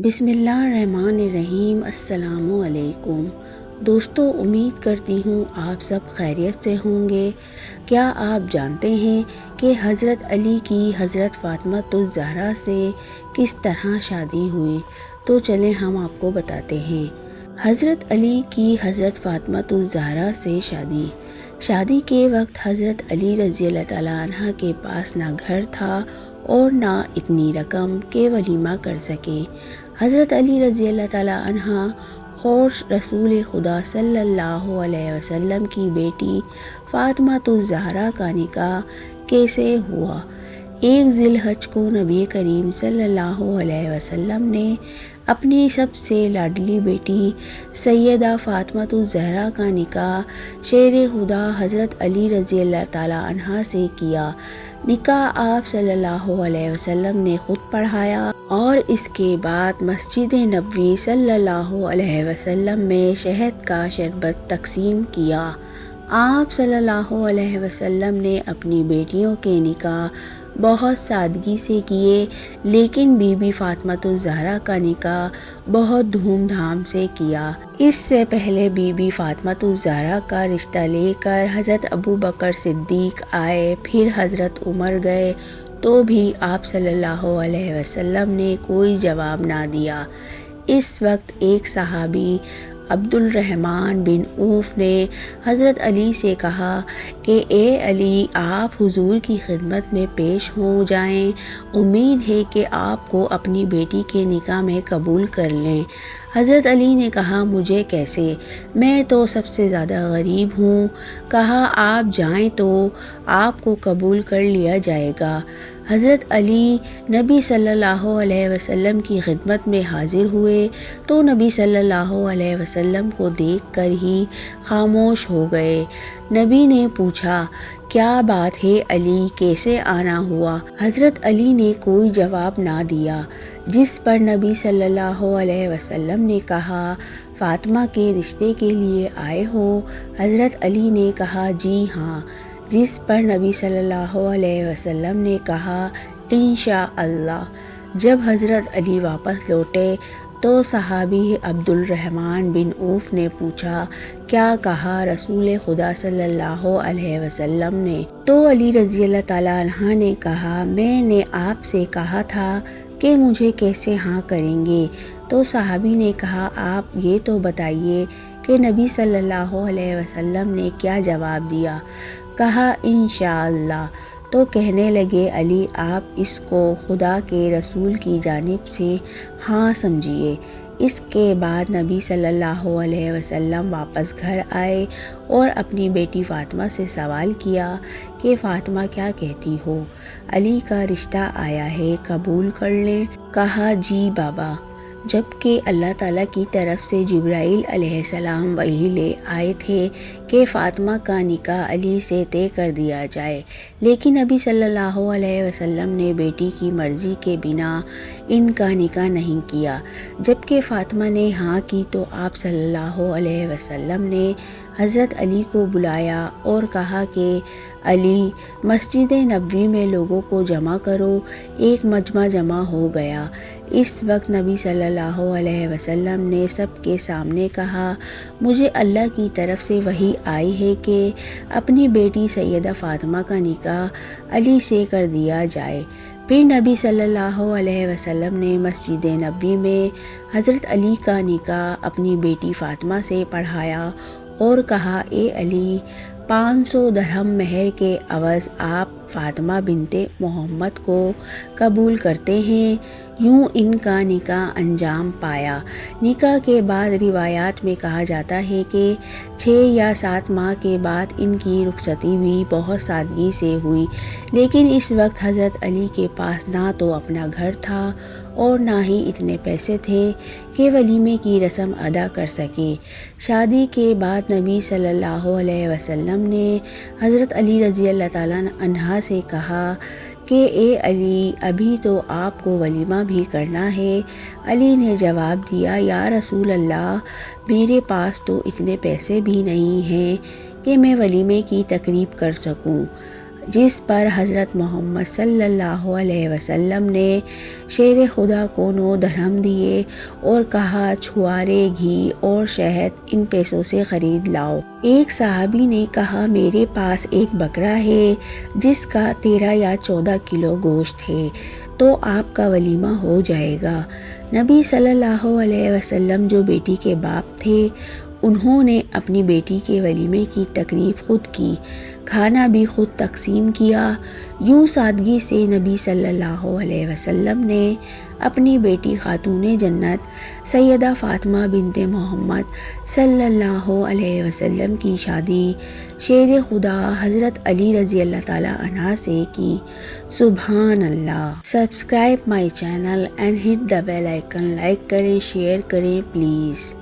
بسم اللہ الرحمن الرحیم۔ السلام علیکم دوستو، امید کرتی ہوں آپ سب خیریت سے ہوں گے۔ کیا آپ جانتے ہیں کہ حضرت علی کی حضرت فاطمہ الزہرا سے کس طرح شادی ہوئی؟ تو چلیں ہم آپ کو بتاتے ہیں۔ حضرت علی کی حضرت فاطمہ الزہرا سے شادی کے وقت حضرت علی رضی اللہ تعالیٰ عنہ کے پاس نہ گھر تھا اور نہ اتنی رقم کہ ولیمہ کر سکیں۔ حضرت علی رضی اللہ تعالیٰ عنہ اور رسول خدا صلی اللہ علیہ وسلم کی بیٹی فاطمہ الزہرا کا نکاح کیسے ہوا؟ 1 ذی الحجہ کو نبی کریم صلی اللہ علیہ وسلم نے اپنی سب سے لاڈلی بیٹی سیدہ فاطمہ الزہرا کا نکاح شیر خدا حضرت علی رضی اللہ تعالیٰ عنہ سے کیا۔ نکاح آپ صلی اللہ علیہ وسلم نے خود پڑھایا اور اس کے بعد مسجد نبوی صلی اللہ علیہ وسلم میں شہد کا شربت تقسیم کیا۔ آپ صلی اللہ علیہ وسلم نے اپنی بیٹیوں کے نکاح بہت سادگی سے کیے، لیکن بی بی فاطمہ الزہرا کا نکاح بہت دھوم دھام سے کیا۔ اس سے پہلے بی بی فاطمہ الزہرا کا رشتہ لے کر حضرت ابوبکر صدیق آئے، پھر حضرت عمر گئے تو بھی آپ صلی اللہ علیہ وسلم نے کوئی جواب نہ دیا۔ اس وقت ایک صحابی عبد الرحمن بن عوف نے حضرت علی سے کہا کہ اے علی، آپ حضور کی خدمت میں پیش ہو جائیں، امید ہے کہ آپ کو اپنی بیٹی کے نکاح میں قبول کر لیں۔ حضرت علی نے کہا، مجھے کیسے؟ میں تو سب سے زیادہ غریب ہوں۔ کہا، آپ جائیں تو آپ کو قبول کر لیا جائے گا۔ حضرت علی نبی صلی اللہ علیہ وسلم کی خدمت میں حاضر ہوئے تو نبی صلی اللہ علیہ وسلم کو دیکھ کر ہی خاموش ہو گئے۔ نبی نے پوچھا، کیا بات ہے علی، کیسے آنا ہوا؟ حضرت علی نے کوئی جواب نہ دیا، جس پر نبی صلی اللہ علیہ وسلم نے کہا، فاطمہ کے رشتے کے لیے آئے ہو؟ حضرت علی نے کہا، جی ہاں، جس پر نبی صلی اللہ علیہ وسلم نے کہا، انشاءاللہ۔ جب حضرت علی واپس لوٹے تو صحابی عبد الرحمن بن عوف نے پوچھا، کیا کہا رسول خدا صلی اللہ علیہ وسلم نے؟ تو علی رضی اللہ تعالیٰ عنہ نے کہا، میں نے آپ سے کہا تھا کہ مجھے کیسے ہاں کریں گے؟ تو صحابی نے کہا، آپ یہ تو بتائیے کہ نبی صلی اللہ علیہ وسلم نے کیا جواب دیا؟ کہا، انشاءاللہ۔ تو کہنے لگے، علی، آپ اس کو خدا کے رسول کی جانب سے ہاں سمجھیے۔ اس کے بعد نبی صلی اللہ علیہ وسلم واپس گھر آئے اور اپنی بیٹی فاطمہ سے سوال کیا کہ فاطمہ کیا کہتی ہو؟ علی کا رشتہ آیا ہے، قبول کر لیں؟ کہا، جی بابا۔ جبکہ اللہ تعالیٰ کی طرف سے جبرائیل علیہ السلام وحی لے آئے تھے کہ فاطمہ کا نکاح علی سے طے کر دیا جائے، لیکن نبی صلی اللہ علیہ وسلم نے بیٹی کی مرضی کے بنا ان کا نکاح نہیں کیا۔ جبکہ فاطمہ نے ہاں کی تو آپ صلی اللہ علیہ وسلم نے حضرت علی کو بلایا اور کہا کہ علی، مسجد نبوی میں لوگوں کو جمع کرو۔ ایک مجمع جمع ہو گیا۔ اس وقت نبی صلی اللہ علیہ وسلم نے سب کے سامنے کہا، مجھے اللہ کی طرف سے وحی آئی ہے کہ اپنی بیٹی سیدہ فاطمہ کا نکاح علی سے کر دیا جائے۔ پھر نبی صلی اللہ علیہ وسلم نے مسجد نبوی میں حضرت علی کا نکاح اپنی بیٹی فاطمہ سے پڑھایا اور کہا، اے علی، 500 درہم مہر کے عوض آپ فاطمہ بنت محمد کو قبول کرتے ہیں؟ یوں ان کا نکاح انجام پایا۔ نکاح کے بعد روایات میں کہا جاتا ہے کہ 6 یا 7 ماہ کے بعد ان کی رخصتی بھی بہت سادگی سے ہوئی، لیکن اس وقت حضرت علی کے پاس نہ تو اپنا گھر تھا اور نہ ہی اتنے پیسے تھے کہ ولیمے کی رسم ادا کر سکیں۔ شادی کے بعد نبی صلی اللہ علیہ وسلم نے حضرت علی رضی اللہ تعالیٰ عنہ سے کہا کہ اے علی، ابھی تو آپ کو ولیمہ بھی کرنا ہے۔ علی نے جواب دیا، یا رسول اللہ، میرے پاس تو اتنے پیسے بھی نہیں ہیں کہ میں ولیمے کی تقریب کر سکوں۔ جس پر حضرت محمد صلی اللہ علیہ وسلم نے شیر خدا کو 9 درہم دیے اور کہا چھوارے، گھی اور شہد ان پیسوں سے خرید لاؤ۔ ایک صحابی نے کہا میرے پاس ایک بکرا ہے جس کا 13 یا 14 کلو گوشت ہے، تو آپ کا ولیمہ ہو جائے گا۔ نبی صلی اللہ علیہ وسلم جو بیٹی کے باپ تھے، انہوں نے اپنی بیٹی کے ولیمے کی تقریب خود کی، کھانا بھی خود تقسیم کیا۔ یوں سادگی سے نبی صلی اللہ علیہ وسلم نے اپنی بیٹی خاتون جنت سیدہ فاطمہ بنت محمد صلی اللہ علیہ وسلم کی شادی شیر خدا حضرت علی رضی اللہ تعالیٰ عنہ سے کی۔ سبحان اللہ۔ Subscribe my channel and hit the bell icon, like کریں، شیئر کریں پلیز۔